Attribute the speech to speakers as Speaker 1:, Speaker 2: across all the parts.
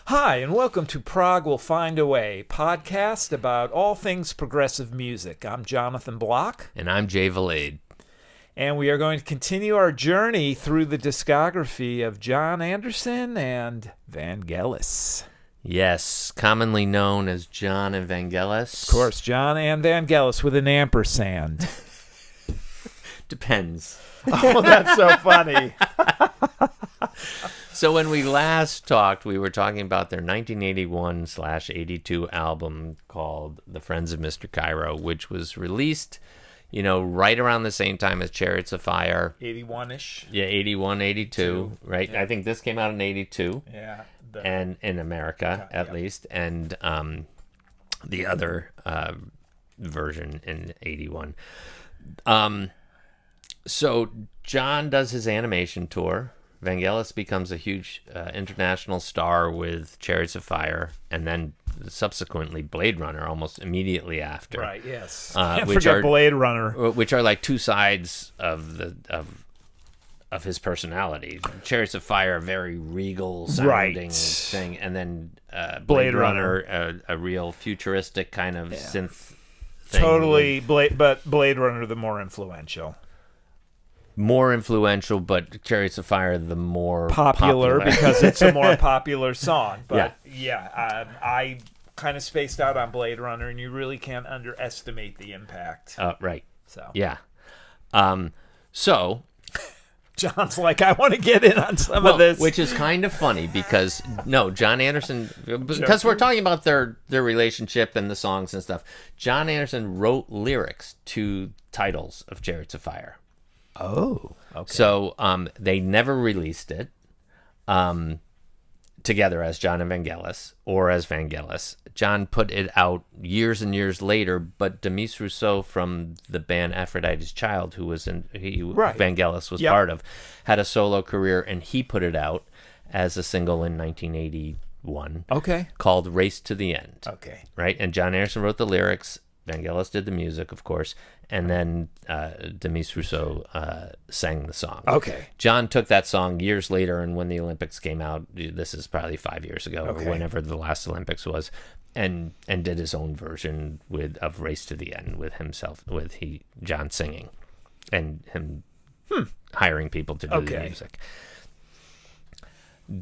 Speaker 1: Hi, and welcome to Prog Will Find a Way, podcast about all things progressive music. I'm Jonathan Block.
Speaker 2: And I'm Jay Valade.
Speaker 1: And we are going to continue our journey through the discography of Jon Anderson and Vangelis.
Speaker 2: Yes, commonly known as Jon and Vangelis.
Speaker 1: Of course, Jon and Vangelis with an ampersand.
Speaker 2: Depends.
Speaker 1: Oh, that's so funny.
Speaker 2: So when we last talked, we were talking about their 1981/82 album called The Friends of Mr. Cairo, which was released, right around the same time as Chariots of Fire.
Speaker 1: 81-ish.
Speaker 2: Yeah, 81, 82, right?
Speaker 1: Yeah.
Speaker 2: I think this came out in 82.
Speaker 1: Yeah.
Speaker 2: And in America, at least. And the other version in 81. So Jon does his animation tour. Vangelis becomes a huge international star with Chariots of Fire, and then subsequently Blade Runner almost immediately after.
Speaker 1: Right, yes.
Speaker 2: Can't
Speaker 1: forget Blade Runner.
Speaker 2: Which are like two sides of his personality. Chariots of Fire, a very regal sounding thing, and then Blade Runner, a real futuristic kind of synth thing.
Speaker 1: Totally, but Blade Runner the more influential.
Speaker 2: More influential, but Chariots of Fire the more
Speaker 1: popular. Because it's a more popular song. But I kind of spaced out on Blade Runner, and you really can't underestimate the impact.
Speaker 2: Right.
Speaker 1: So
Speaker 2: yeah. So
Speaker 1: Jon's like, I want to get in on some of this,
Speaker 2: which is kind of funny because Jon Anderson, because we're talking about their relationship and the songs and stuff. Jon Anderson wrote lyrics to titles of Chariots of Fire.
Speaker 1: Oh, okay.
Speaker 2: So they never released it together as Jon and Vangelis or as Vangelis. Jon put it out years and years later, but Demis Rousseau from the band Aphrodite's Child, who was Vangelis was part of, had a solo career, and he put it out as a single in 1981.
Speaker 1: Okay.
Speaker 2: Called Race to the End.
Speaker 1: Okay.
Speaker 2: Right? And Jon Anderson wrote the lyrics. Vangelis did the music, of course, and then Demis Rousseau sang the song.
Speaker 1: Okay.
Speaker 2: Jon took that song years later, and when the Olympics came out, this is probably 5 years ago, or whenever the last Olympics was, and did his own version of Race to the End with Jon singing, and him hiring people to do the music.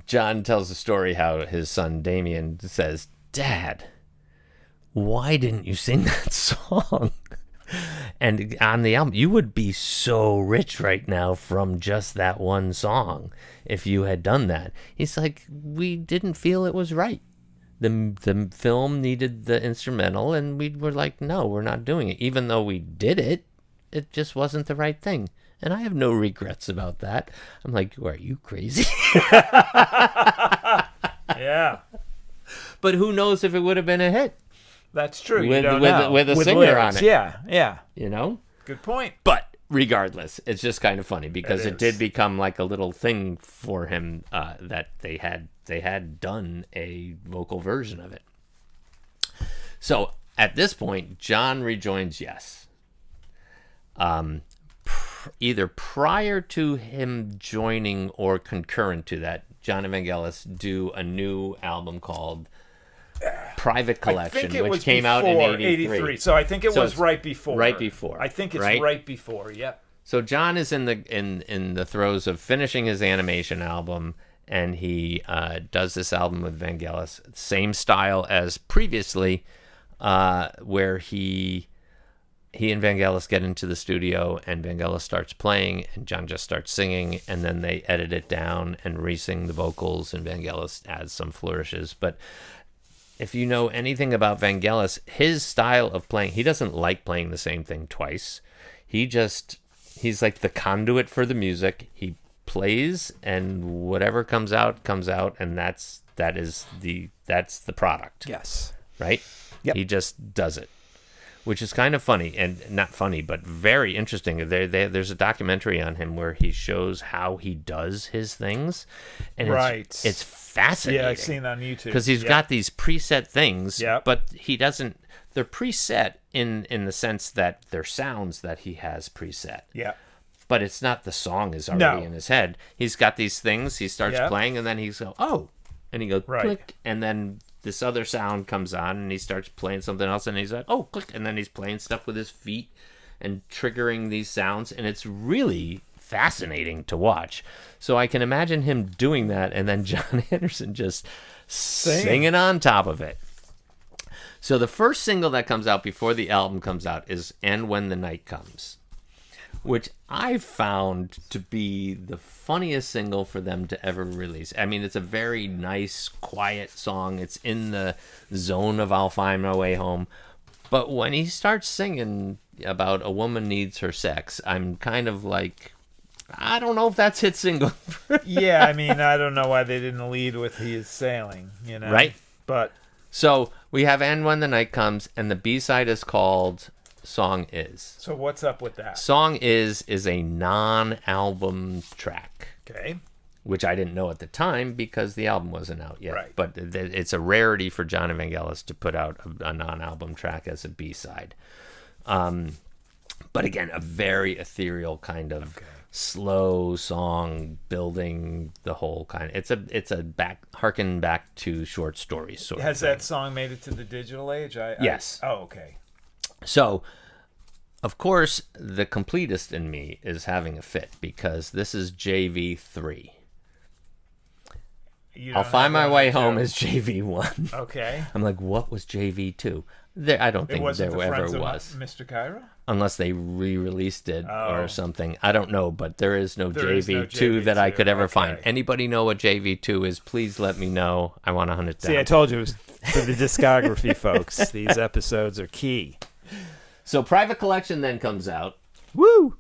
Speaker 2: Jon tells the story how his son Damien says, "Dad, why didn't you sing that song? And on the album, you would be so rich right now from just that one song if you had done that." He's like, "We didn't feel it was right. The film needed the instrumental, and we were like, no, we're not doing it. Even though we did it, it just wasn't the right thing." And I have no regrets about that. I'm like, are you crazy?
Speaker 1: Yeah.
Speaker 2: But who knows if it would have been a hit?
Speaker 1: That's true.
Speaker 2: With a singer
Speaker 1: lyrics.
Speaker 2: on it.
Speaker 1: Yeah. Good point.
Speaker 2: But regardless, it's just kind of funny because it did become like a little thing for him that they had done a vocal version of it. So at this point, Jon rejoins Yes. Either prior to him joining or concurrent to that, Jon and Vangelis do a new album called Private Collection, which came out in 83.
Speaker 1: So I think it was right before.
Speaker 2: Right before.
Speaker 1: I think it's right before. Yep.
Speaker 2: So Jon is in the throes of finishing his animation album, and he does this album with Vangelis, same style as previously, where he and Vangelis get into the studio, and Vangelis starts playing, and Jon just starts singing, and then they edit it down and re-sing the vocals, and Vangelis adds some flourishes. But if you know anything about Vangelis, his style of playing, he doesn't like playing the same thing twice. He's like the conduit for the music. He plays, and whatever comes out, and that's the product.
Speaker 1: Yes.
Speaker 2: Right?
Speaker 1: Yep.
Speaker 2: He just does it, which is kind of funny, and not funny, but very interesting. There's a documentary on him where he shows how he does his things, and it's fascinating.
Speaker 1: Yeah, I've seen that on YouTube.
Speaker 2: Because he's got these preset things,
Speaker 1: Yep.
Speaker 2: but he doesn't. They're preset in the sense that they're sounds that he has preset.
Speaker 1: Yeah.
Speaker 2: But it's not the song is already in his head. He's got these things. He starts playing, and then he's go, oh, and he goes
Speaker 1: Right.
Speaker 2: click, and then this other sound comes on, and he starts playing something else, and he's like, oh, click, and then he's playing stuff with his feet and triggering these sounds, and it's really fascinating to watch. So I can imagine him doing that, and then Jon Anderson just singing on top of it. So the first single that comes out before the album comes out is And When the Night Comes, which I found to be the funniest single for them to ever release. I mean, it's a very nice, quiet song. It's in the zone of I'll Find My Way Home. But when he starts singing about a woman needs her sex, I'm kind of like, I don't know if that's hit single.
Speaker 1: Yeah, I mean, I don't know why they didn't lead with He Is Sailing, you know?
Speaker 2: Right.
Speaker 1: But
Speaker 2: So we have And When the Night Comes, and the B-side is called Song Is.
Speaker 1: so what's up with that?
Speaker 2: Song Is a non-album track,
Speaker 1: Okay.
Speaker 2: which I didn't know at the time because the album wasn't out yet.
Speaker 1: Right.
Speaker 2: But it's a rarity for Jon and Vangelis to put out a non-album track as a B-side. But again, a very ethereal kind of slow song, building the whole kind of. It's a harken back to short stories sort of
Speaker 1: Has
Speaker 2: thing.
Speaker 1: that song made it to the digital age?
Speaker 2: Yes.
Speaker 1: Okay.
Speaker 2: So, of course, the completist in me is having a fit because this is JV3. I'll Find My Way Home is JV1.
Speaker 1: Okay.
Speaker 2: I'm like, what was JV2? I don't think there ever was.
Speaker 1: Mr. Cairo?
Speaker 2: Unless they re-released it
Speaker 1: Oh.
Speaker 2: or something. I don't know, but there is no
Speaker 1: There is no
Speaker 2: JV2 that I could ever
Speaker 1: okay.
Speaker 2: find. Anybody know what JV2 is? Please let me know. I want to hunt it down.
Speaker 1: See, I told you it was for the discography, folks. These episodes are key.
Speaker 2: So Private Collection then comes out.
Speaker 1: Woo!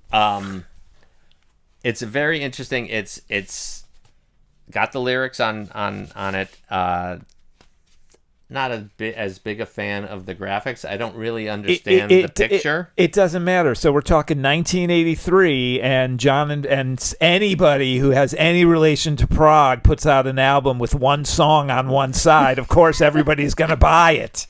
Speaker 2: It's very interesting. It's got the lyrics on it. Not as big a fan of the graphics. I don't really understand the picture.
Speaker 1: It doesn't matter. So we're talking 1983, and Jon and anybody who has any relation to Prog puts out an album with one song on one side. Of course, everybody's going to buy it.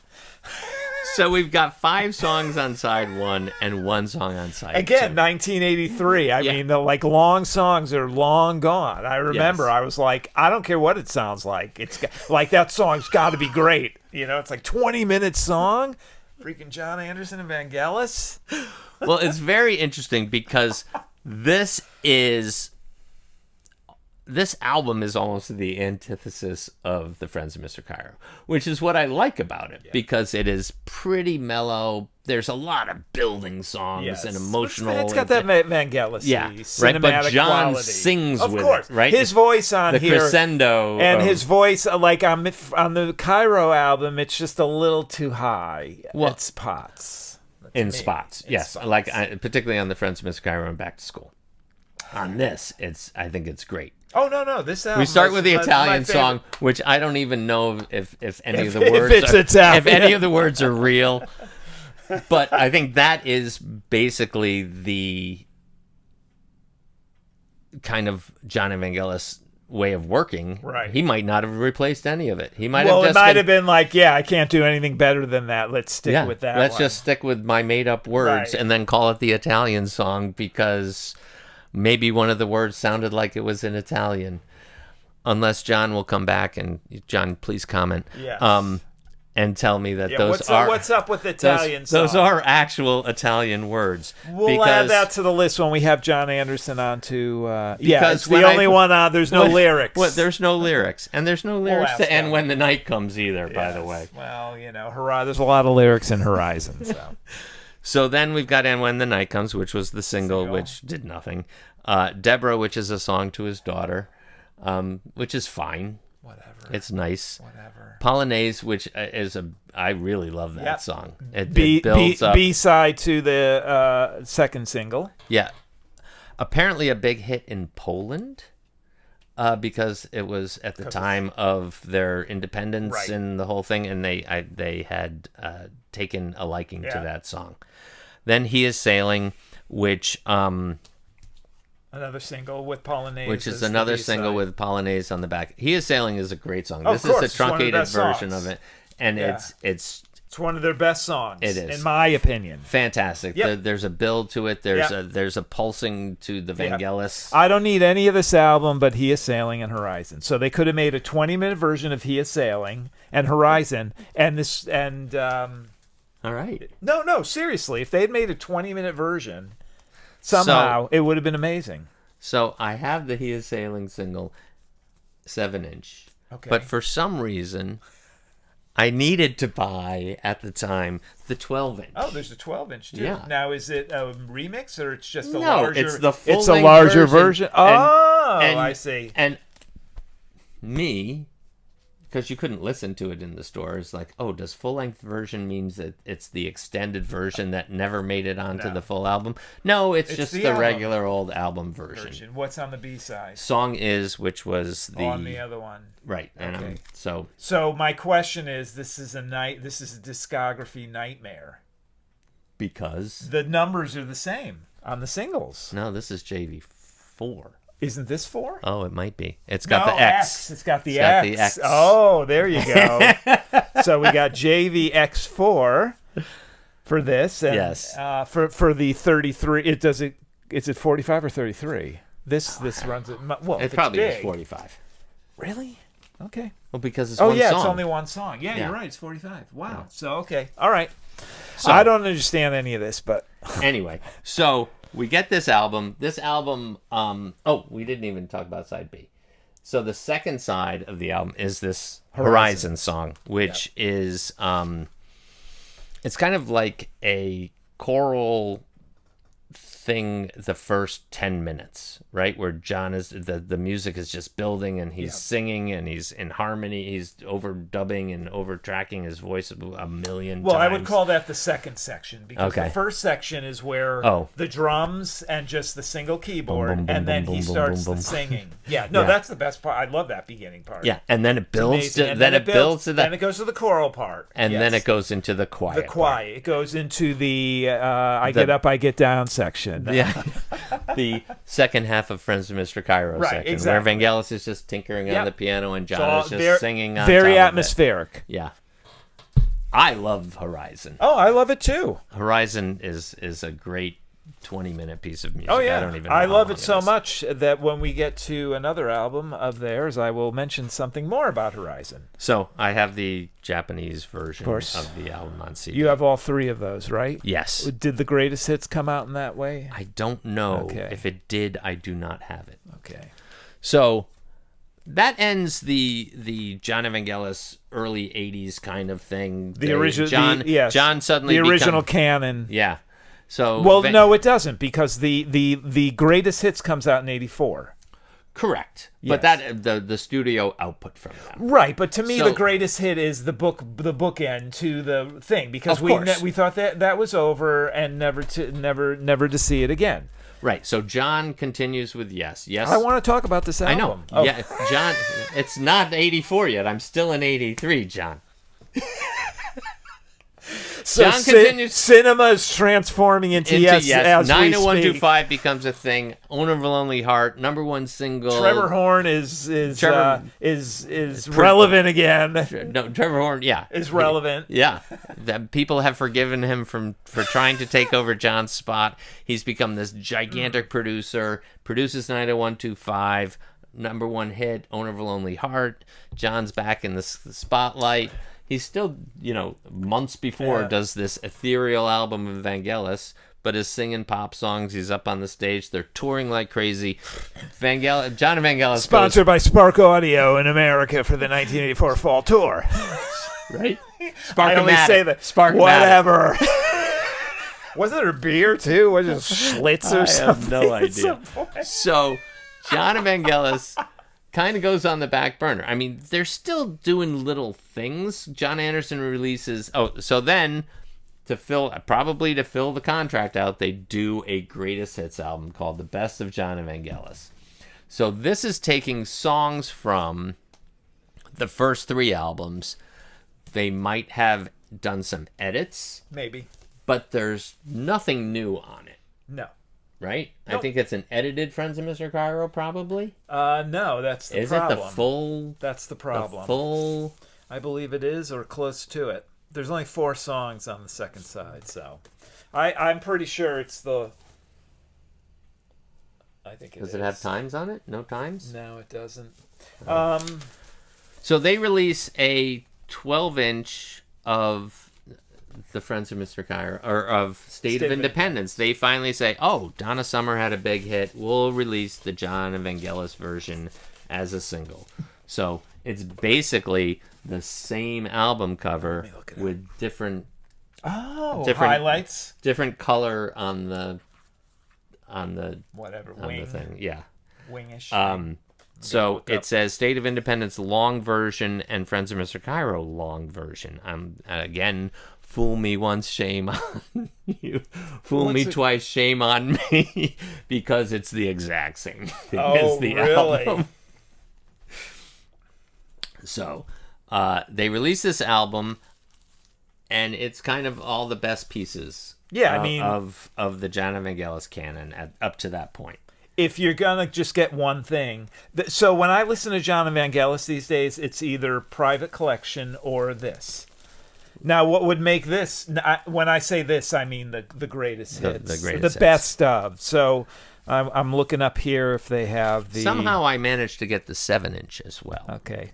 Speaker 2: So we've got 5 songs on side 1 and 1 song on side 2.
Speaker 1: Again, 1983. I mean, the long songs are long gone. I remember I was like, I don't care what it sounds like. It's like that song's got to be great. You know, it's like 20-minute song. Freaking Jon Anderson and Vangelis.
Speaker 2: Well, it's very interesting because this album is almost the antithesis of The Friends of Mr. Cairo, which is what I like about it because it is pretty mellow. There's a lot of building songs and emotional.
Speaker 1: It's got that Vangelis cinematic
Speaker 2: But Jon
Speaker 1: quality.
Speaker 2: sings
Speaker 1: of
Speaker 2: with
Speaker 1: course.
Speaker 2: it, right?
Speaker 1: His voice on
Speaker 2: the
Speaker 1: here,
Speaker 2: crescendo,
Speaker 1: and his voice, like on the Cairo album, it's just a little too high.
Speaker 2: Well,
Speaker 1: it's spots.
Speaker 2: In spots, yes. Like particularly on The Friends of Mr. Cairo and Back to School. On this, I think it's great.
Speaker 1: Oh no! This album.
Speaker 2: We start with the Italian song, which I don't even know if any of the words if any of the words are real. But I think that is basically the kind of Jon and Vangelis way of working.
Speaker 1: Right.
Speaker 2: He might not have replaced any of it. He might
Speaker 1: Well,
Speaker 2: have just
Speaker 1: it might have been like, I can't do anything better than that. Let's stick with that.
Speaker 2: Let's just stick with my made up words and then call it the Italian song because maybe one of the words sounded like it was in Italian. Unless Jon will come back and Jon, please comment.
Speaker 1: Yes.
Speaker 2: And tell me that what's
Speaker 1: up with Italian songs?
Speaker 2: Those are actual Italian words.
Speaker 1: We'll add that to the list when we have Jon Anderson on to.
Speaker 2: Because
Speaker 1: it's the only one on. There's no lyrics.
Speaker 2: Well, there's no lyrics, and there's no lyrics to "And When the Night Comes" either. By the way.
Speaker 1: Well, there's a lot of lyrics in Horizon. So.
Speaker 2: So then we've got "And When the Night Comes," which was the single, which did nothing. Deborah, which is a song to his daughter, which is fine.
Speaker 1: Whatever.
Speaker 2: It's nice.
Speaker 1: Whatever.
Speaker 2: Polonaise, which is I really love that song. It builds up.
Speaker 1: B-side to the second single.
Speaker 2: Yeah. Apparently a big hit in Poland because it was at the time of their independence and the whole thing, and they had taken a liking to that song. Then He Is Sailing, which...
Speaker 1: another single with Polonaise.
Speaker 2: Which is another single with Polonaise on the back. He Is Sailing is a great song. This is a truncated version of it. And it's
Speaker 1: It's one of their best songs.
Speaker 2: It is,
Speaker 1: in my opinion.
Speaker 2: Fantastic. There's a build to it. There's a pulsing to the Vangelis.
Speaker 1: I don't need any of this album but He Is Sailing and Horizon. So they could have made a 20-minute version of He Is Sailing and Horizon
Speaker 2: All right.
Speaker 1: No, seriously. If they had made a 20-minute version, somehow it would have been amazing.
Speaker 2: So I have the He Is Sailing single, 7-inch.
Speaker 1: Okay.
Speaker 2: But for some reason, I needed to buy, at the time, the 12-inch.
Speaker 1: Oh, there's a 12-inch too.
Speaker 2: Yeah.
Speaker 1: Now, is it a remix or it's just a
Speaker 2: No,
Speaker 1: larger?
Speaker 2: it's the full
Speaker 1: It's a larger version.
Speaker 2: Oh,
Speaker 1: I see.
Speaker 2: And me, because you couldn't listen to it in the stores, like, oh, does full-length version means that it's the extended version that never made it onto the full album? No, it's just the regular old album version.
Speaker 1: What's on the B-side?
Speaker 2: Song Is, which was
Speaker 1: on the other one.
Speaker 2: Right. And
Speaker 1: Okay.
Speaker 2: So
Speaker 1: my question is, this is a discography nightmare.
Speaker 2: Because
Speaker 1: The numbers are the same on the singles.
Speaker 2: no, this is JV4.
Speaker 1: Isn't this 4?
Speaker 2: Oh, it might be. It's got the
Speaker 1: X.
Speaker 2: X.
Speaker 1: It's got the
Speaker 2: It's got
Speaker 1: X.
Speaker 2: the X.
Speaker 1: Oh, there you go. So we got JVX4 for this. And,
Speaker 2: Yes.
Speaker 1: For the 33, is it 45 or 33? This runs it. Well,
Speaker 2: It
Speaker 1: it's
Speaker 2: probably is
Speaker 1: big.
Speaker 2: 45.
Speaker 1: Really? Okay.
Speaker 2: Well, because it's
Speaker 1: Oh
Speaker 2: one
Speaker 1: yeah,
Speaker 2: song.
Speaker 1: it's only one song. Yeah,
Speaker 2: Yeah.
Speaker 1: you're right. It's 45. Wow. So okay. All right.
Speaker 2: So-
Speaker 1: I don't understand any of this, but
Speaker 2: Anyway, so we get this album. This album, we didn't even talk about side B. So the second side of the album is this Horizon song, which is, it's kind of like a choral thing the first 10 minutes, right? Where John is, the music is just building and he's singing and he's in harmony. He's overdubbing and overtracking his voice a million times.
Speaker 1: well, I would call that the second section because
Speaker 2: Okay.
Speaker 1: the first section is where the drums and just the single keyboard,
Speaker 2: Boom, boom, boom,
Speaker 1: and then
Speaker 2: boom,
Speaker 1: he
Speaker 2: boom,
Speaker 1: starts
Speaker 2: boom,
Speaker 1: the
Speaker 2: boom.
Speaker 1: singing. Yeah, no,
Speaker 2: Yeah.
Speaker 1: that's the best part. I love that beginning part.
Speaker 2: Yeah, and then it builds
Speaker 1: Amazing.
Speaker 2: to
Speaker 1: And
Speaker 2: then it builds to
Speaker 1: Then
Speaker 2: that,
Speaker 1: it goes to the choral part,
Speaker 2: and then it goes into the quiet.
Speaker 1: the quiet. It goes into the I get up, I get down section.
Speaker 2: Part. Yeah, the second half of Friends of Mr. Cairo
Speaker 1: Right,
Speaker 2: section,
Speaker 1: exactly.
Speaker 2: where Evangelos is just tinkering on
Speaker 1: Yep.
Speaker 2: the piano and John
Speaker 1: So
Speaker 2: is just singing on
Speaker 1: very
Speaker 2: top of it.
Speaker 1: atmospheric.
Speaker 2: Yeah, I love Horizon.
Speaker 1: Oh, I love it too.
Speaker 2: Horizon is a great 20-minute piece of music.
Speaker 1: Oh yeah,
Speaker 2: I don't even know
Speaker 1: I
Speaker 2: how
Speaker 1: love
Speaker 2: long
Speaker 1: it so
Speaker 2: is.
Speaker 1: much that when we get to another album of theirs, I will mention something more about Horizon.
Speaker 2: So I have the Japanese version
Speaker 1: course.
Speaker 2: of the album on CD.
Speaker 1: You have all 3 of those, right?
Speaker 2: Yes.
Speaker 1: Did the greatest hits come out in that way?
Speaker 2: I don't know.
Speaker 1: Okay.
Speaker 2: If it did, I do not have it.
Speaker 1: Okay.
Speaker 2: So that ends the Jon Vangelis early 80s kind of thing.
Speaker 1: The original,
Speaker 2: John suddenly
Speaker 1: the original
Speaker 2: become,
Speaker 1: canon.
Speaker 2: Yeah. So
Speaker 1: Well, no, it doesn't because the greatest hits comes out in '84.
Speaker 2: correct.
Speaker 1: Yes.
Speaker 2: But that the studio output from that.
Speaker 1: Right, but to me,
Speaker 2: So-
Speaker 1: the greatest hit is the bookend to the thing because
Speaker 2: Of course.
Speaker 1: we thought that was over and never to see it again.
Speaker 2: Right. So John continues with Yes.
Speaker 1: I want to talk about this
Speaker 2: I
Speaker 1: album.
Speaker 2: know.
Speaker 1: Oh.
Speaker 2: Yeah, John. It's not 84 yet. I'm still in 83, John.
Speaker 1: So
Speaker 2: John continues.
Speaker 1: Cinema is transforming into yes, as we speak.
Speaker 2: 90125 becomes a thing. Owner of a Lonely Heart, #1 single.
Speaker 1: Trevor Horn is
Speaker 2: Trevor-
Speaker 1: relevant again.
Speaker 2: No, Trevor Horn. Yeah,
Speaker 1: Is relevant.
Speaker 2: Yeah, that people have forgiven him for trying to take over John's spot. He's become this gigantic producer. Produces 90125. #1 hit. Owner of a Lonely Heart. John's back in the spotlight. He's still, months before does this ethereal album of Vangelis, but is singing pop songs. He's up on the stage. They're touring like crazy. Jon Vangelis
Speaker 1: Sponsored by Spark Audio in America for the 1984 fall tour.
Speaker 2: right?
Speaker 1: I only say that.
Speaker 2: Spark
Speaker 1: Whatever. Wasn't there beer too? Was it Schlitz or
Speaker 2: I
Speaker 1: something?
Speaker 2: have no idea. So, Jon Vangelis kind of goes on the back burner. I mean, they're still doing little things. Jon Anderson releases. So then, to fill the contract out, they do a greatest hits album called The Best of Jon and Vangelis. So this is taking songs from the first 3 albums. They might have done some edits,
Speaker 1: Maybe.
Speaker 2: but there's nothing new on it.
Speaker 1: No.
Speaker 2: Right?
Speaker 1: Nope.
Speaker 2: I think it's an edited Friends of Mr. Cairo, probably.
Speaker 1: No, that's the
Speaker 2: Is
Speaker 1: problem.
Speaker 2: it the full?
Speaker 1: That's the problem.
Speaker 2: The full.
Speaker 1: I believe it is, or close to it. There's only 4 songs on the second side, so I'm pretty sure it's the. I think it
Speaker 2: Does
Speaker 1: is.
Speaker 2: it have times on it? No times?
Speaker 1: No, it doesn't.
Speaker 2: So they release a 12-inch of the Friends of Mr. Cairo, or of State of Independence. They finally say, "Oh, Donna Summer had a big hit. We'll release the Jon and Vangelis version as a single." So it's basically the same album cover with different
Speaker 1: highlights,
Speaker 2: different color on the
Speaker 1: whatever
Speaker 2: on
Speaker 1: wing,
Speaker 2: the thing. Yeah.
Speaker 1: wingish.
Speaker 2: So it says State of Independence long version and Friends of Mr. Cairo long version. Again, fool me once, shame on you. Fool me twice, shame on me, because it's the exact same thing as the
Speaker 1: really?
Speaker 2: album. So they release this album, and it's kind of all the best pieces.
Speaker 1: Yeah, I mean,
Speaker 2: of the Jon and Vangelis canon up to that point.
Speaker 1: If you're gonna just get one thing, so when I listen to Jon and Vangelis these days, it's either Private Collection or this. Now, what would make this? When I say this, I mean the greatest hits,
Speaker 2: the greatest hits.
Speaker 1: best of. So I'm looking up here if they have the.
Speaker 2: Somehow I managed to get the 7-inch as well.
Speaker 1: Okay,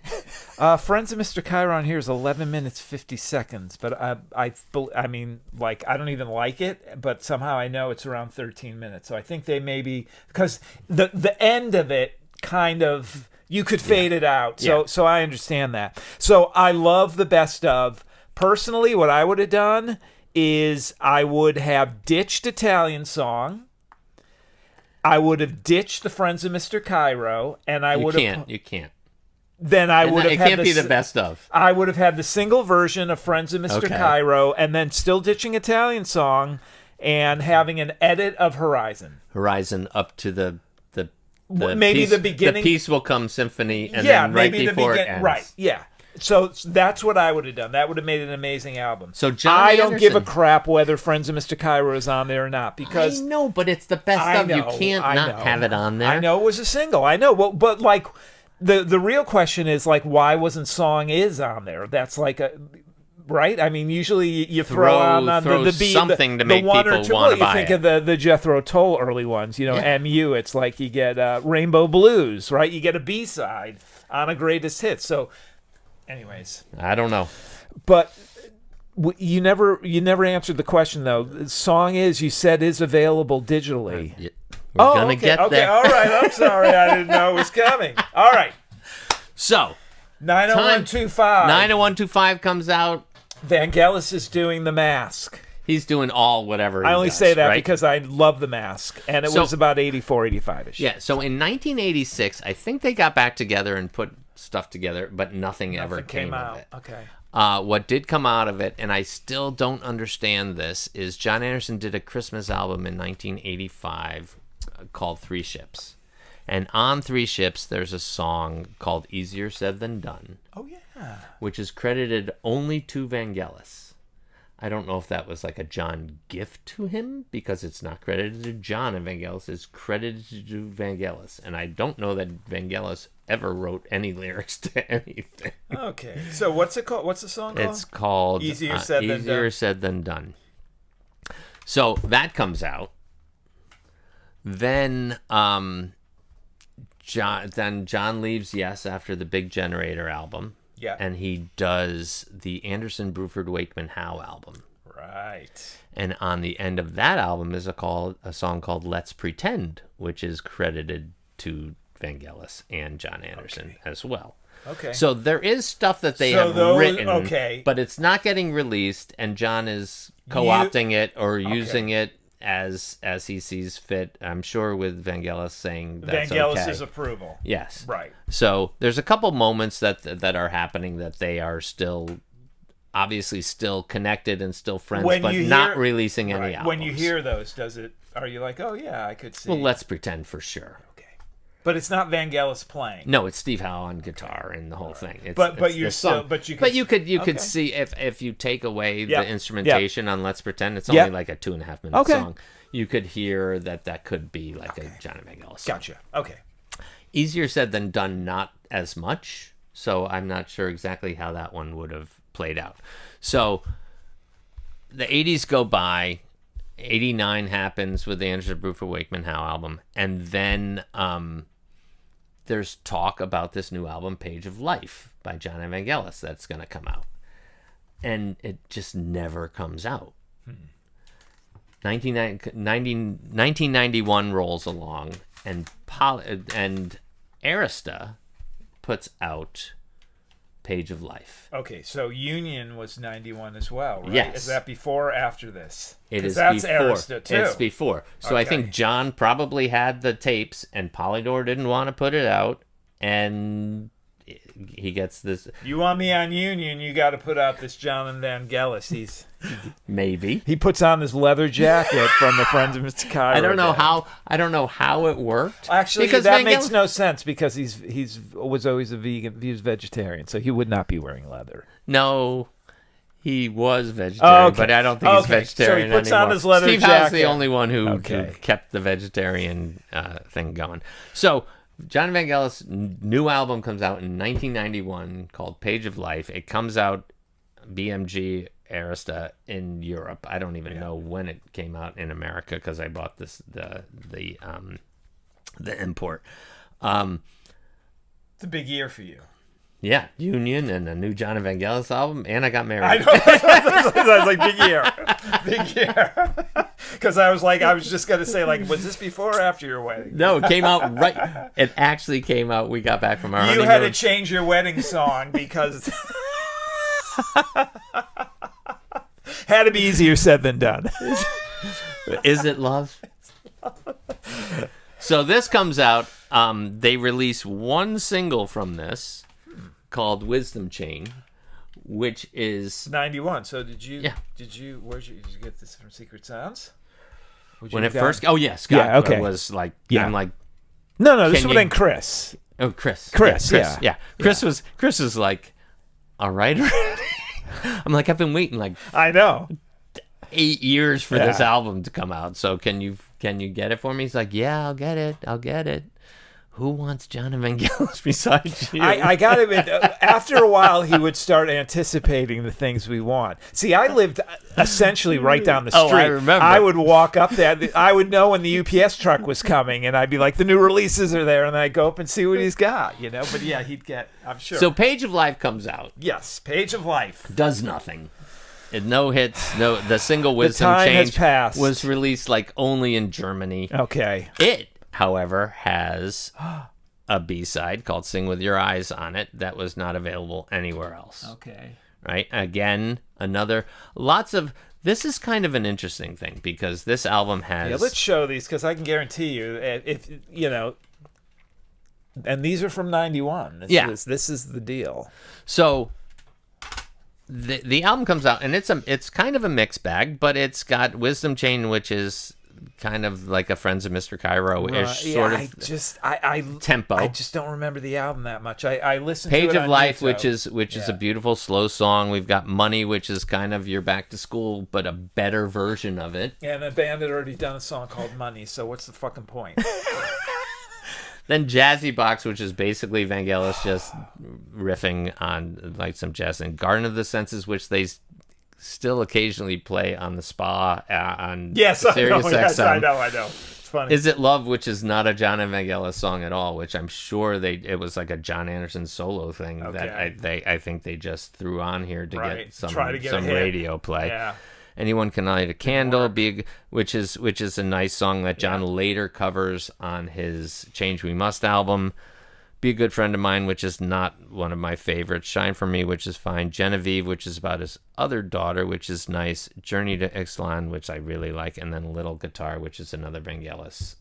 Speaker 1: Friends of Mr. Cairo on here is 11 minutes 50 seconds, but I mean, like, I don't even like it, but somehow I know it's around 13 minutes. So I think they maybe, because the end of it kind of, you could fade it out. So I understand that. So I love the best of. Personally, what I would have done is I would have ditched Italian Song. I would have ditched the Friends of Mr. Cairo, and I would have.
Speaker 2: You can't.
Speaker 1: Then I would have.
Speaker 2: It can't be the best of.
Speaker 1: I would have had the single version of Friends of Mr. Cairo, and then still ditching Italian Song, and having an edit of Horizon.
Speaker 2: Horizon up to the
Speaker 1: maybe
Speaker 2: piece,
Speaker 1: the beginning.
Speaker 2: The Peace Will Come Symphony, and then right before it ends.
Speaker 1: Right. Yeah. So that's what I would have done. That would have made an amazing album.
Speaker 2: So Jon
Speaker 1: I
Speaker 2: Anderson,
Speaker 1: don't give a crap whether Friends of Mr. Cairo is on there or not, because
Speaker 2: I know, but it's the best of. You can't not have it on there.
Speaker 1: I know it was a single. I know, but like the real question is, like, why wasn't Song Is on there? That's like a right. I mean, usually you throw on the
Speaker 2: something to
Speaker 1: the
Speaker 2: make
Speaker 1: one
Speaker 2: people
Speaker 1: or two.
Speaker 2: want to
Speaker 1: You
Speaker 2: buy
Speaker 1: think
Speaker 2: it.
Speaker 1: of the Jethro Tull early ones. You know, MU. It's like you get Rainbow Blues, right? You get a B-side on a greatest hit. So. Anyways,
Speaker 2: I don't know,
Speaker 1: but you never answered the question though. The Song Is, you said, is available digitally.
Speaker 2: We're gonna get there.
Speaker 1: All right. I'm sorry, I didn't know it was coming. All right.
Speaker 2: So
Speaker 1: 90125.
Speaker 2: 90125 comes out.
Speaker 1: Vangelis is doing The Mask.
Speaker 2: He's doing all whatever.
Speaker 1: I only
Speaker 2: does,
Speaker 1: say that
Speaker 2: right?
Speaker 1: because I love The Mask, and it was about 84, 85ish.
Speaker 2: Yeah. So in 1986, I think they got back together and put stuff together, but nothing ever came out of it.
Speaker 1: Okay.
Speaker 2: What did come out of it, and I still don't understand this, is Jon Anderson did a Christmas album in 1985 called 3 Ships. And on 3 Ships, there's a song called Easier Said Than Done.
Speaker 1: Oh, yeah.
Speaker 2: Which is credited only to Vangelis. I don't know if that was like a John gift to him, because it's not credited to Jon, and Vangelis is credited to Vangelis. And I don't know that Vangelis ever wrote any lyrics to anything.
Speaker 1: Okay. So what's it called? What's the song called?
Speaker 2: It's called
Speaker 1: Easier Said
Speaker 2: Than Done. So that comes out. Then Jon leaves Yes after the Big Generator album.
Speaker 1: Yeah.
Speaker 2: And he does the Anderson, Bruford, Wakeman, Howe album.
Speaker 1: Right.
Speaker 2: And on the end of that album is a song called Let's Pretend, which is credited to Vangelis and Jon Anderson as well.
Speaker 1: Okay.
Speaker 2: So there is stuff that they have written, but it's not getting released, and Jon is co-opting it or using it as he sees fit. I'm sure with Vangelis saying that's
Speaker 1: Vangelis' approval.
Speaker 2: Yes.
Speaker 1: Right.
Speaker 2: So there's a couple moments that are happening that they are still obviously still connected and still friends, but not releasing any albums.
Speaker 1: When you hear those, are you like, oh yeah, I could see?
Speaker 2: Well, Let's Pretend for sure.
Speaker 1: Okay. But it's not Vangelis playing.
Speaker 2: No, it's Steve Howe on guitar and the whole thing.
Speaker 1: You
Speaker 2: could see if you take away the instrumentation on Let's Pretend, it's only like a 2.5 minute song. You could hear that could be like a Jon and Vangelis song.
Speaker 1: Gotcha. Okay.
Speaker 2: Easier Said Than Done, not as much. so I'm not sure exactly how that one would have played out. So the 80s go by. 89 happens with the Andrews Bruford Wakeman Howe album, and then there's talk about this new album, Page of Life, by Jon and Vangelis, that's going to come out. And it just never comes out. 1991 rolls along, and Arista puts out Page of Life.
Speaker 1: Okay, so Union was 91 as well, right?
Speaker 2: Yes.
Speaker 1: Is that before or after this?
Speaker 2: It is
Speaker 1: that's
Speaker 2: before.
Speaker 1: Arista, too.
Speaker 2: It's before. So I think John probably had the tapes, and Polydor didn't want to put it out, and he gets this.
Speaker 1: You want me on Union, you got to put out this Jon and Vangelis.
Speaker 2: Maybe
Speaker 1: He puts on this leather jacket from the Friends of Mr. Cairo.
Speaker 2: I don't know how it worked.
Speaker 1: Actually,
Speaker 2: because
Speaker 1: that makes no sense because he was always a vegan. He was vegetarian, so he would not be wearing leather.
Speaker 2: No, he was vegetarian, but I don't think he's vegetarian
Speaker 1: so he puts
Speaker 2: anymore.
Speaker 1: on his leather
Speaker 2: Steve
Speaker 1: jacket.
Speaker 2: Howe's the only one who kept the vegetarian thing going. So Jon Vangelis' new album comes out in 1991 called Page of Life. It comes out BMG Arista in Europe. I don't even know when it came out in America because I bought the import.
Speaker 1: It's a big year for you.
Speaker 2: Yeah, Union and a new Jon and Vangelis album, and I got married.
Speaker 1: I know. I was like, big year. Because I was just gonna say, like, was this before or after your wedding?
Speaker 2: No, it came out right. It actually came out. We got back from our honeymoon.
Speaker 1: You had to change your wedding song because had to be easier said than done.
Speaker 2: Is it love? So this comes out. They release one single from this called Wisdom Chain, which is
Speaker 1: 91. So did you?
Speaker 2: Yeah.
Speaker 1: Did you get this from Secret Sounds?
Speaker 2: When it first? Oh yes. Scott
Speaker 1: Yeah. Okay.
Speaker 2: Was like.
Speaker 1: Yeah.
Speaker 2: I'm like.
Speaker 1: No. This was then Chris.
Speaker 2: Oh, Chris.
Speaker 1: Chris.
Speaker 2: Yeah. Chris was like, all right. I'm like, I've been waiting like
Speaker 1: I know
Speaker 2: 8 years for this album to come out. So can you get it for me? He's like, yeah, I'll get it. Who wants Jon and Vangelis besides you?
Speaker 1: I got to admit, after a while, he would start anticipating the things we want. See, I lived essentially right down the street.
Speaker 2: Oh, I remember.
Speaker 1: I would walk up there. I would know when the UPS truck was coming, and I'd be like, the new releases are there, and then I'd go up and see what he's got, you know? But yeah, he'd get, I'm sure.
Speaker 2: So Page of Life comes out.
Speaker 1: Yes, Page of Life.
Speaker 2: Does nothing. No hits. No, the single Wisdom
Speaker 1: time
Speaker 2: Chain
Speaker 1: has passed.
Speaker 2: Was released like only in Germany.
Speaker 1: Okay.
Speaker 2: It, however, has a B-side called Sing With Your Eyes on it that was not available anywhere else.
Speaker 1: Okay.
Speaker 2: Right? Again, this is kind of an interesting thing because this album has...
Speaker 1: Yeah, let's show these because I can guarantee you, if you know, and these are from 91. This is the deal.
Speaker 2: So... The album comes out and it's kind of a mixed bag, but it's got Wisdom Chain, which is kind of like a Friends of Mr. Cairo-ish sort of tempo.
Speaker 1: I just don't remember the album that much. I listened
Speaker 2: Page
Speaker 1: to it
Speaker 2: of
Speaker 1: on
Speaker 2: Life,
Speaker 1: YouTube.
Speaker 2: which is a beautiful slow song. We've got Money, which is kind of your back to school, but a better version of it.
Speaker 1: And the band had already done a song called Money, so what's the fucking point?
Speaker 2: Then Jazzy Box, which is basically Vangelis just riffing on like some jazz, and Garden of the Senses, which they still occasionally play on the Spa on Sirius XM.
Speaker 1: I know. It's funny.
Speaker 2: Is It Love, which is not a Jon and Vangelis song at all, which I'm sure it was like a Jon Anderson solo thing that I think they just threw on here to get some radio play.
Speaker 1: Yeah.
Speaker 2: Anyone Can Light a Candle, which is a nice song that John later covers on his Change We Must album. Be a Good Friend of Mine, which is not one of my favorites. Shine For Me, which is fine. Genevieve, which is about his other daughter, which is nice. Journey to Ixtlan, which I really like. And then Little Guitar, which is another Vangelis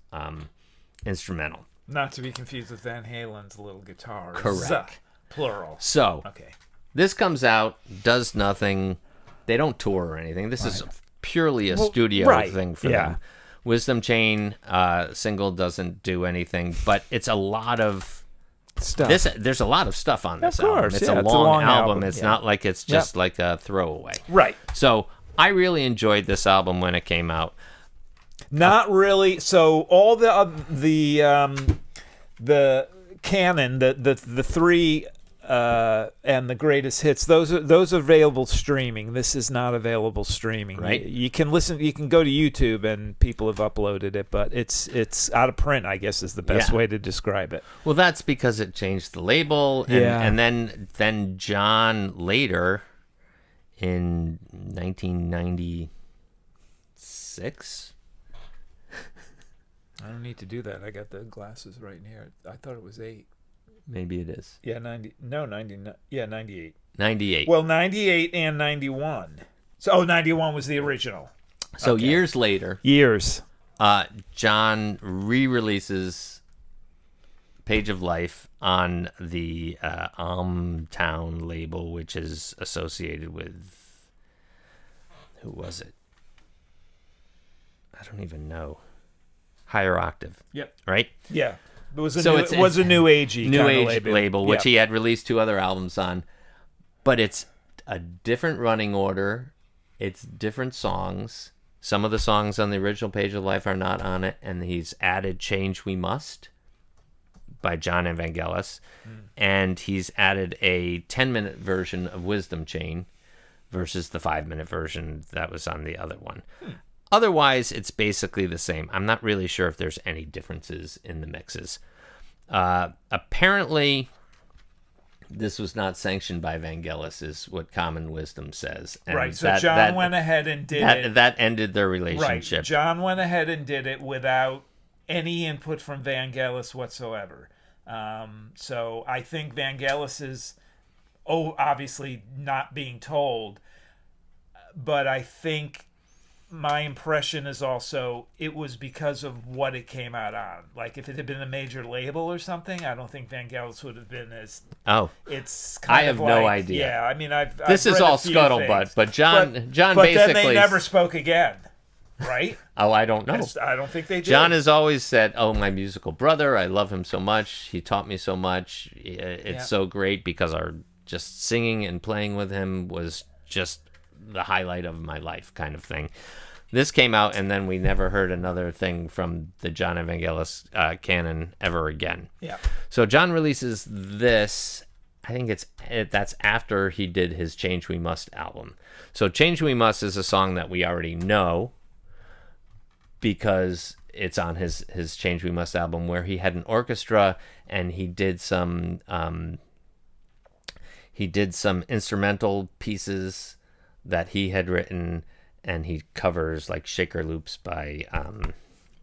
Speaker 2: instrumental.
Speaker 1: Not to be confused with Van Halen's Little Guitar.
Speaker 2: Correct.
Speaker 1: Plural.
Speaker 2: So,
Speaker 1: okay.
Speaker 2: This comes out, does nothing. They don't tour or anything. This is purely a studio thing for them. Wisdom Chain single doesn't do anything, but it's a lot of stuff. There's a lot of stuff on this album. It's a long album. It's not like it's just like a throwaway. Right. So I really enjoyed this album when it came out.
Speaker 1: Not really. So all the canon, the three and the greatest hits. Those are available streaming. This is not available streaming.
Speaker 2: Right.
Speaker 1: You can listen. You can go to YouTube, and people have uploaded it, but it's out of print, I guess, is the best way to describe it.
Speaker 2: Well, that's because it changed the label, and then Jon later, in 1996.
Speaker 1: I don't need to do that. I got the glasses right here. I thought it was 8.
Speaker 2: Maybe it is.
Speaker 1: Yeah, 90. No, 99. Yeah, 98.
Speaker 2: 98.
Speaker 1: Well, 98 and 91. So, 91 was the original.
Speaker 2: So years later,
Speaker 1: Jon
Speaker 2: re-releases Page of Life on the Town label, which is associated with, who was it? I don't even know. Higher Octave.
Speaker 1: Yep.
Speaker 2: Right?
Speaker 1: Yeah. It was a new agey
Speaker 2: new age
Speaker 1: label,
Speaker 2: which he had released 2 other albums on. But it's a different running order. It's different songs. Some of the songs on the original Page of Life are not on it, and he's added Change We Must by Jon and Vangelis, and he's added a 10-minute version of Wisdom Chain versus the 5-minute version that was on the other one. Otherwise, it's basically the same. I'm not really sure if there's any differences in the mixes. Apparently, this was not sanctioned by Vangelis, is what Common Wisdom says. And
Speaker 1: right, so Jon went ahead and did it.
Speaker 2: That ended their relationship.
Speaker 1: Right, Jon went ahead and did it without any input from Vangelis whatsoever. So I think Vangelis is, obviously not being told, but I think my impression is also it was because of what it came out on. Like, if it had been a major label or something, I don't think Vangelis would have been as... It's kind
Speaker 2: I have no idea.
Speaker 1: Yeah, I mean,
Speaker 2: This is all scuttlebutt, but Jon basically...
Speaker 1: then they never spoke again, right?
Speaker 2: I don't know.
Speaker 1: I don't think they did.
Speaker 2: Jon has always said, my musical brother, I love him so much. He taught me so much. It's so great because our just singing and playing with him was just the highlight of my life kind of thing. This came out, and then we never heard another thing from the Jon and Vangelis canon ever again.
Speaker 1: Yeah.
Speaker 2: So Jon releases this. I think that's after he did his Change We Must album. So Change We Must is a song that we already know because it's on his Change We Must album, where he had an orchestra and he did some instrumental pieces that he had written, and he covers like Shaker Loops by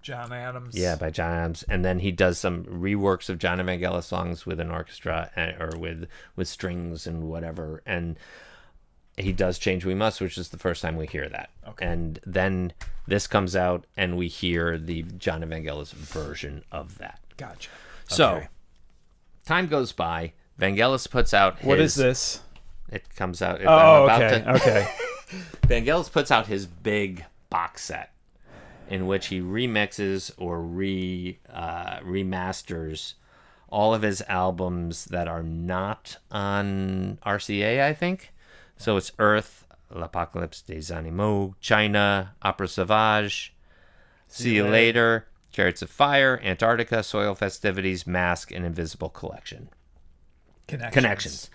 Speaker 1: John Adams.
Speaker 2: Yeah, by John Adams. And then he does some reworks of Jon and Vangelis songs with an orchestra or with strings and whatever. And he does Change We Must, which is the first time we hear that.
Speaker 1: Okay.
Speaker 2: And then this comes out and we hear the Jon and Vangelis version of that.
Speaker 1: Gotcha.
Speaker 2: So time goes by. Vangelis puts out his...
Speaker 1: What is this?
Speaker 2: It comes out...
Speaker 1: Okay.
Speaker 2: Vangelis puts out his big box set in which he remixes or remasters all of his albums that are not on RCA, I think. So it's Earth, L'Apocalypse des Animaux, China, Opera Sauvage, See You Later, Chariots of Fire, Antarctica, Soil Festivities, Mask, and Invisible Collection. Connections.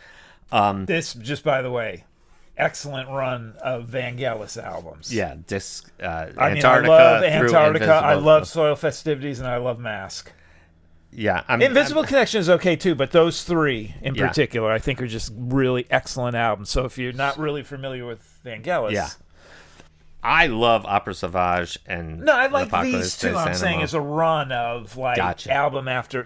Speaker 1: This, just by the way, excellent run of Vangelis albums.
Speaker 2: Yeah,
Speaker 1: Antarctica.
Speaker 2: I love
Speaker 1: Antarctica. I love Soil Festivities, and I love Mask.
Speaker 2: Yeah,
Speaker 1: Invisible Connection is okay too, but those 3 in particular, I think, are just really excellent albums. So if you're not really familiar with Vangelis,
Speaker 2: I love Opera Sauvage and
Speaker 1: I like these 2. I'm saying is a run of album after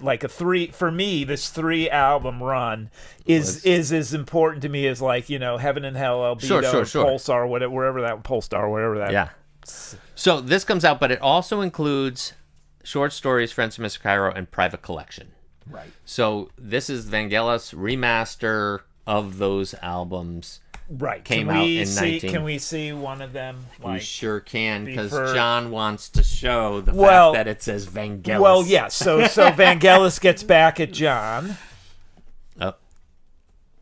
Speaker 1: for me. This 3 album run is as important to me as Heaven and Hell, Albedo, Polestar, wherever that.
Speaker 2: Yeah. So this comes out, but it also includes short stories, Friends of Mr. Cairo, and Private Collection.
Speaker 1: Right.
Speaker 2: So this is Vangelis remaster of those albums.
Speaker 1: Right.
Speaker 2: Can
Speaker 1: we see one of them?
Speaker 2: We sure can, because Jon wants to show the fact that it says Vangelis.
Speaker 1: Well, yeah. So Vangelis gets back at Jon.
Speaker 2: Oh.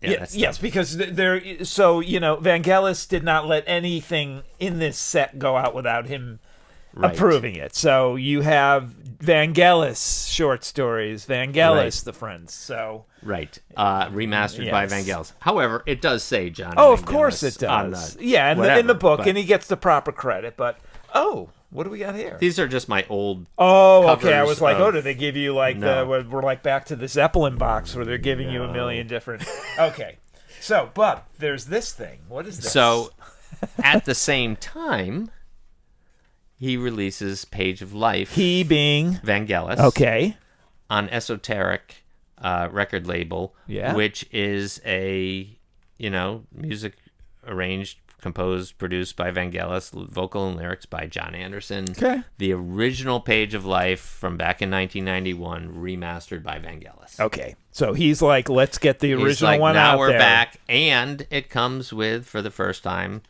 Speaker 1: Yes, because Vangelis did not let anything in this set go out without him approving it. So you have Vangelis short stories, Vangelis the Friends. So
Speaker 2: Right. Remastered by
Speaker 1: Yes.
Speaker 2: Vangelis. However, it does say Jon.
Speaker 1: Oh,
Speaker 2: Vangelis
Speaker 1: of course it
Speaker 2: on
Speaker 1: does.
Speaker 2: the
Speaker 1: Yeah,
Speaker 2: whatever,
Speaker 1: in the book,
Speaker 2: but
Speaker 1: and he gets the proper credit. But what do we got here?
Speaker 2: these are just my old.
Speaker 1: Oh, okay. I
Speaker 2: covers
Speaker 1: was like,
Speaker 2: of-
Speaker 1: did they give you like
Speaker 2: No.
Speaker 1: we're like back to the Zeppelin box where they're giving you a million different. Okay, so but there's this thing. What is this?
Speaker 2: So, at the same time, he releases Page of Life.
Speaker 1: he being
Speaker 2: Vangelis.
Speaker 1: okay.
Speaker 2: On Esoteric record label,
Speaker 1: Yeah.
Speaker 2: which is a music arranged, composed, produced by Vangelis, vocal and lyrics by Jon Anderson.
Speaker 1: Okay.
Speaker 2: The original Page of Life from back in 1991, remastered by Vangelis.
Speaker 1: Okay, so he's like, let's get the
Speaker 2: He's
Speaker 1: original
Speaker 2: like,
Speaker 1: one
Speaker 2: now
Speaker 1: out
Speaker 2: we're
Speaker 1: there.
Speaker 2: back, and it comes with, for the first time,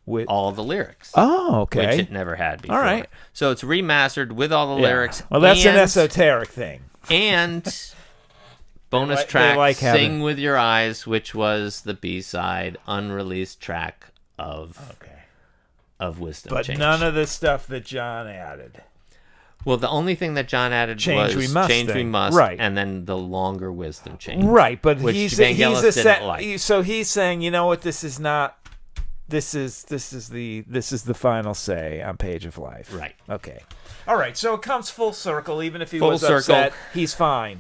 Speaker 1: With
Speaker 2: all the lyrics.
Speaker 1: oh, okay.
Speaker 2: Which it never had before.
Speaker 1: All right.
Speaker 2: So it's remastered with all the
Speaker 1: Yeah.
Speaker 2: lyrics.
Speaker 1: Well, that's an
Speaker 2: and-
Speaker 1: esoteric thing.
Speaker 2: And bonus
Speaker 1: They
Speaker 2: track,
Speaker 1: like
Speaker 2: Sing
Speaker 1: having-
Speaker 2: With Your Eyes, which was the B-side, unreleased track of Wisdom
Speaker 1: But
Speaker 2: Change.
Speaker 1: none of the stuff that John added.
Speaker 2: Well, the only thing that John added
Speaker 1: Change
Speaker 2: was
Speaker 1: We Must
Speaker 2: Change We
Speaker 1: thing.
Speaker 2: Must,
Speaker 1: Right.
Speaker 2: and then the longer Wisdom Change.
Speaker 1: Right, but
Speaker 2: Which
Speaker 1: he's
Speaker 2: Vangelis
Speaker 1: a
Speaker 2: didn't like.
Speaker 1: So he's saying, you know what, this is not. This is the final say on Page of Life.
Speaker 2: Right.
Speaker 1: Okay. All right. So it comes full circle. Even if he
Speaker 2: Full
Speaker 1: was
Speaker 2: circle.
Speaker 1: upset, he's fine.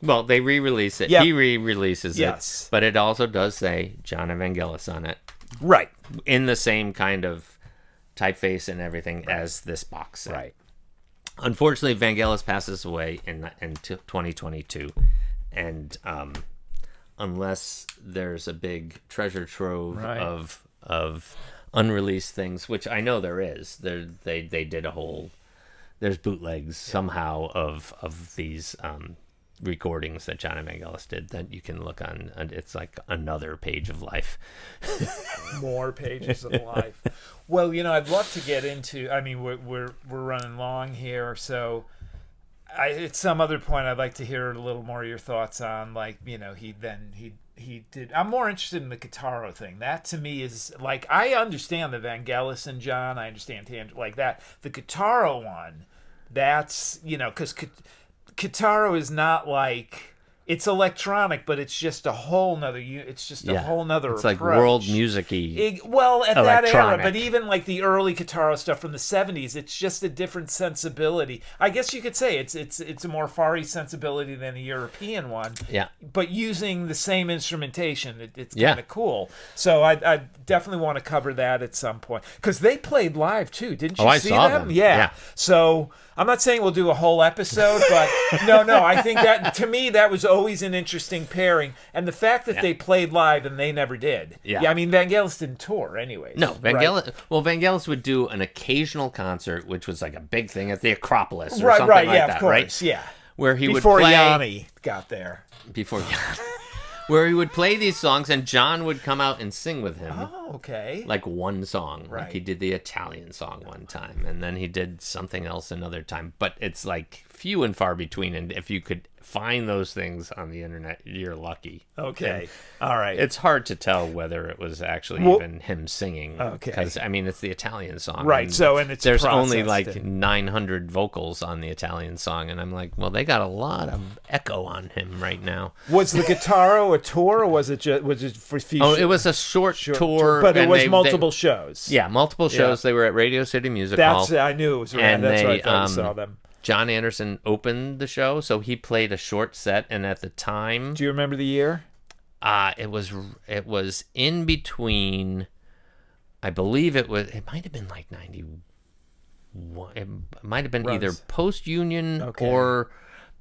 Speaker 2: Well, they re-release it.
Speaker 1: Yep.
Speaker 2: He re-releases
Speaker 1: Yes.
Speaker 2: it, but it also does say Jon Vangelis on it,
Speaker 1: Right.
Speaker 2: in the same kind of typeface and everything as this box set.
Speaker 1: Right.
Speaker 2: Unfortunately, Vangelis passes away in 2022, and unless there's a big treasure trove
Speaker 1: Right.
Speaker 2: of unreleased things, which I know there is, they did a whole. There's bootlegs somehow of these recordings that Jon Vangelis did that you can look on, and it's like another Page of Life.
Speaker 1: More pages of life. Well, I'd love to get into. I mean, we're running long here, so at some other point, I'd like to hear a little more of your thoughts on, like, he did. I'm more interested in the Guitarro thing. That to me is like, I understand the Vangelis and John. I understand like that. The Guitarro one, that's because Guitarro is not like. It's electronic, but it's just a whole nother. It's just a whole nother.
Speaker 2: It's like
Speaker 1: approach.
Speaker 2: world music-y.
Speaker 1: Well, at that era,
Speaker 2: electronic.
Speaker 1: but even like the early Guitarro stuff from the '70s, it's just a different sensibility. I guess you could say it's a more Far East sensibility than a European one.
Speaker 2: Yeah.
Speaker 1: But using the same instrumentation, it's
Speaker 2: Yeah.
Speaker 1: kind of cool. So I definitely want to cover that at some point because they played live too, didn't you
Speaker 2: I
Speaker 1: see
Speaker 2: saw
Speaker 1: them?
Speaker 2: them.
Speaker 1: Yeah.
Speaker 2: Yeah.
Speaker 1: So I'm not saying we'll do a whole episode, but no, I think that to me that was always an interesting pairing, and the fact that they played live and they never did.
Speaker 2: Yeah.
Speaker 1: I mean Vangelis didn't tour anyways.
Speaker 2: No, Vangelis.
Speaker 1: Right?
Speaker 2: Well, Vangelis would do an occasional concert, which was like a big thing at the Acropolis or
Speaker 1: Right,
Speaker 2: something
Speaker 1: right,
Speaker 2: like
Speaker 1: yeah,
Speaker 2: that,
Speaker 1: of course,
Speaker 2: right?
Speaker 1: yeah.
Speaker 2: Where he
Speaker 1: Before
Speaker 2: would play
Speaker 1: Yanni got there.
Speaker 2: before where he would play these songs, and John would come out and sing with him.
Speaker 1: Oh, okay.
Speaker 2: Like one song.
Speaker 1: Right.
Speaker 2: Like he did the Italian song one time, and then he did something else another time. But it's like few and far between, and if you could find those things on the internet, you're lucky.
Speaker 1: Okay. All right.
Speaker 2: It's hard to tell whether it was actually even him singing.
Speaker 1: Okay.
Speaker 2: Because, I mean, it's the Italian song.
Speaker 1: Right, so, and it's
Speaker 2: there's only
Speaker 1: processed
Speaker 2: like
Speaker 1: and-
Speaker 2: 900 vocals on the Italian song, and I'm like, well, they got a lot of echo on him right now.
Speaker 1: Was the Guitarro a tour, or was it for few?
Speaker 2: Oh, it was a short tour.
Speaker 1: but it
Speaker 2: and
Speaker 1: was multiple shows.
Speaker 2: Yeah, multiple shows. They were at Radio City Music Hall.
Speaker 1: I knew it was right.
Speaker 2: And
Speaker 1: That's where I
Speaker 2: they,
Speaker 1: thought I saw them.
Speaker 2: Jon Anderson opened the show, so he played a short set, and at the time,
Speaker 1: Do you remember the year?
Speaker 2: it was in between. I believe it might have been like 91. It might have been either post Union or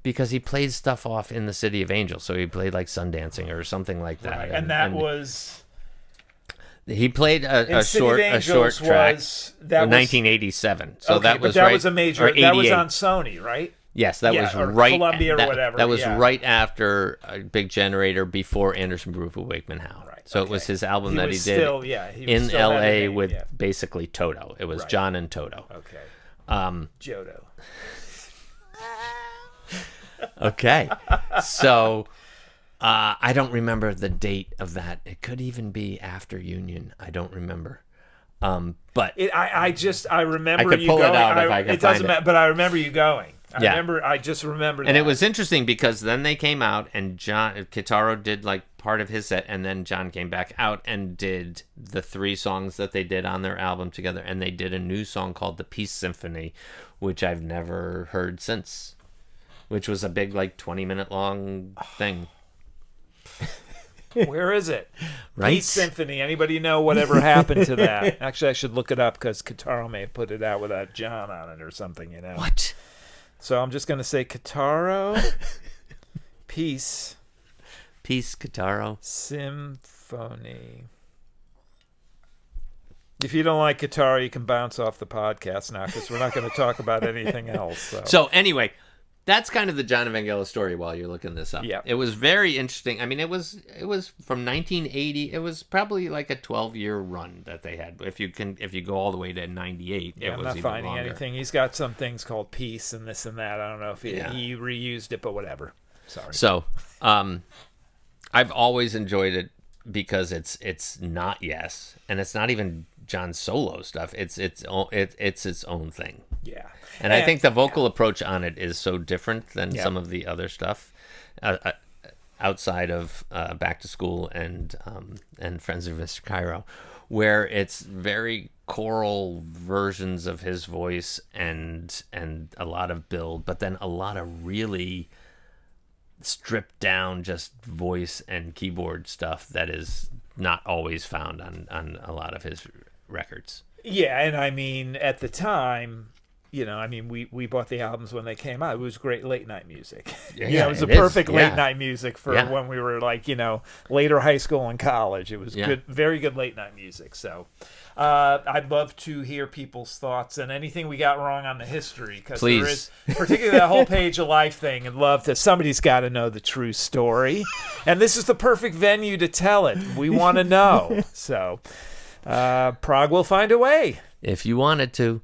Speaker 2: because he played stuff off in the City of Angels, so he played like Sundancing or something like that.
Speaker 1: Right. And that was.
Speaker 2: He played a
Speaker 1: City of
Speaker 2: short track.
Speaker 1: That was
Speaker 2: 1987. So
Speaker 1: okay,
Speaker 2: that was
Speaker 1: but that
Speaker 2: right,
Speaker 1: was a major.
Speaker 2: or
Speaker 1: That was
Speaker 2: 88.
Speaker 1: on Sony, right?
Speaker 2: Yes, that was
Speaker 1: or
Speaker 2: right.
Speaker 1: Columbia or
Speaker 2: that,
Speaker 1: whatever,
Speaker 2: That was
Speaker 1: yeah.
Speaker 2: right after Big Generator, before Anderson Brew Wakeman Howe.
Speaker 1: Right,
Speaker 2: So it was his album
Speaker 1: He
Speaker 2: that
Speaker 1: was
Speaker 2: he did
Speaker 1: still- yeah, he was
Speaker 2: in
Speaker 1: still had a
Speaker 2: L.A.
Speaker 1: name,
Speaker 2: with
Speaker 1: yeah.
Speaker 2: basically Toto. It was
Speaker 1: Right.
Speaker 2: John and Toto.
Speaker 1: Okay. Jodo.
Speaker 2: Okay, so I don't remember the date of that. It could even be after Union. I don't remember. But
Speaker 1: I remember
Speaker 2: I could
Speaker 1: you
Speaker 2: pull it
Speaker 1: going.
Speaker 2: out if I could
Speaker 1: It doesn't
Speaker 2: find it.
Speaker 1: matter, but I remember you going. I just remember that.
Speaker 2: And it was interesting because then they came out and Kitaro did like part of his set, and then John came back out and did the 3 songs that they did on their album together, and they did a new song called The Peace Symphony, which I've never heard since, which was a big like 20-minute long thing.
Speaker 1: Where is it?
Speaker 2: Right?
Speaker 1: Peace Symphony. Anybody know whatever happened to that? Actually, I should look it up because Kitaro may have put it out without John on it or something, you know.
Speaker 2: What?
Speaker 1: So I'm just going to say Kitaro, Peace
Speaker 2: Kitaro.
Speaker 1: Symphony. If you don't like Kitaro, you can bounce off the podcast now because we're not going to talk about anything else.
Speaker 2: So anyway, that's kind of the Jon and Vangelis story while you're looking this up.
Speaker 1: Yeah.
Speaker 2: It was very interesting. I mean, it was from 1980. It was probably like a 12-year run that they had. If you go all the way to 98,
Speaker 1: yeah,
Speaker 2: it
Speaker 1: I'm
Speaker 2: was
Speaker 1: not
Speaker 2: even
Speaker 1: finding
Speaker 2: longer.
Speaker 1: anything. He's got some things called Peace and this and that. I don't know if he reused it, but whatever. Sorry.
Speaker 2: So, I've always enjoyed it because it's not Yes, and it's not even John's solo stuff. It's its own thing.
Speaker 1: Yeah.
Speaker 2: And I think the vocal approach on it is so different than some of the other stuff outside of Back to School and Friends of Mr. Cairo, where it's very choral versions of his voice and a lot of build, but then a lot of really stripped down just voice and keyboard stuff that is not always found on a lot of his records.
Speaker 1: Yeah, and I mean, at the time, you know, I mean, we bought the albums when they came out. It was great late night music.
Speaker 2: Yeah,
Speaker 1: it was perfect late night music for
Speaker 2: Yeah.
Speaker 1: when we were like, you know, later high school and college. It was good, very good late night music. So I'd love to hear people's thoughts and anything we got wrong on the history. Because there is, particularly that whole Page of Life thing, and love to, somebody's got to know the true story. And this is the perfect venue to tell it. We want to know. So Prog will find a way.
Speaker 2: If you wanted to.